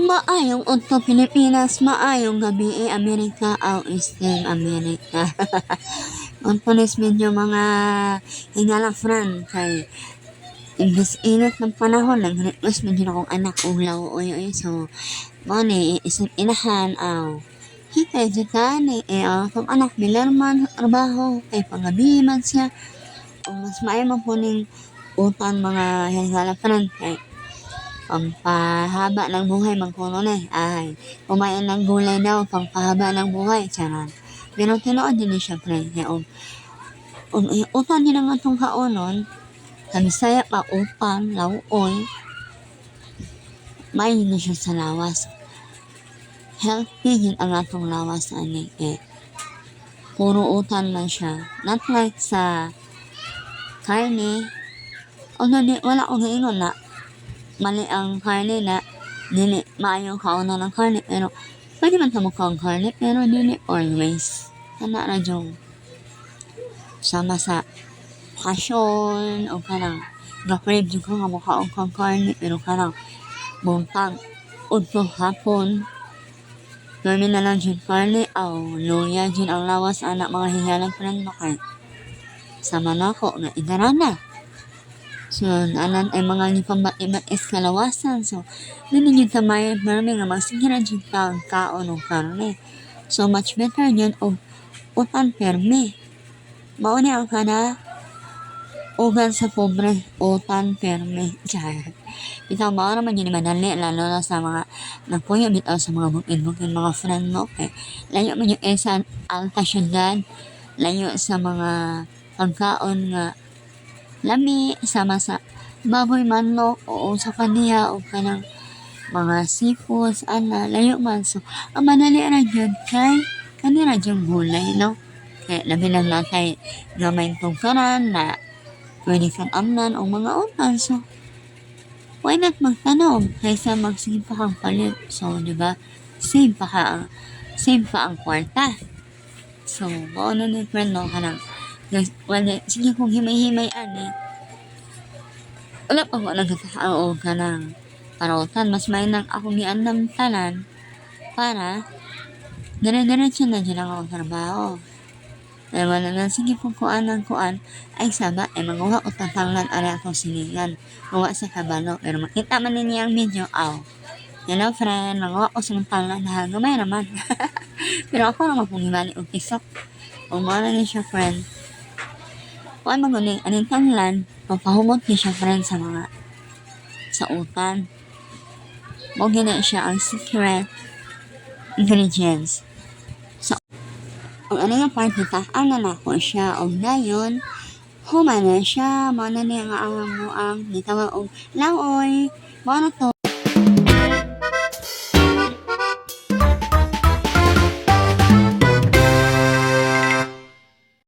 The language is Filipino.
Maayong udto Pilipinas, maayong gabi Amerika, aw Eastern Amerika. Untulis medyo mga hingala friend kay imbes init ng panahon, nag-request medyo na kong anak ulaw oy so mani isip inahan aw hikay jikani kung anak bilerman trabaho kay pagabi man siya o mas maayo man po ning utan mga hingala friend kay pampahaba ng buhay magkuno ay kumain ng gulay daw pampahaba ng buhay charan pero tinuod din siya friend kaya utan din ang atong kaunon kabisaya pa upan lauoy may hindi siya sa lawas healthy yun ang atong lawas ani puro utan lang siya not like sa karne although wala akong ingon na mali ang karne na dili maayo kauno ng karne pero pwede man kamukha ang karne pero dili always ana ra jong sama sa pasyon o kanang ga-crave jud ko nga mukha og karne pero kanang buntag udto hapon kami na lang jud karne aw luya jud ang lawas anak mga hihalang friend mo kay sama nako nga idarana. So, anan ay mga nipambat-ibat kalawasan. So, dili yun sa may marami nga magsigira dyan ka ang kaon o karne. So, much better yun o utan perme. Mauni ang kana ugan sa pobre, utan perme. Bitaw mao naman yun madali, lalo na sa mga nagpuyo bitaw sa mga bukid-bukid mga friend mo. Okay. Layo man yung sa alta syudad, layo sa mga pagkaon nga lami sama sa baboy manok o sa kaniya o kanang mga seafoods ana layo man so ang manali ra gyud kay kanira jud gulay no kay labi lang natay gamay tungkaran na pwede kang amnan o mga utan so why not magtanom kaysa magsige pa kang palit so di ba save pa ang kwarta so mao na ni friend no kanang wala, sige kung himay-himay ani wala pa ko nagkakao ka ng parotan mas may nang ako giandam tanan para dire-diretso na dyan ako trabaho kaya wala na sige kung kuan ay saba ay manguha ko tatanglan ari akong silingan kuha sa kabalo pero makita man niya ang video hello friend manguha ko sa tanglan na gamay naman pero ako naman kung himali o tisok o mara ni siya friend kung ano guling anong tanglan, papahumot niya siya friend sa mga sa utan. O gina siya ang secret ingredients. So, ang ano nga part nita, ang nanako siya o dayon, humana siya, mana niya nga ang mo ang nitawa o laoy, mo to.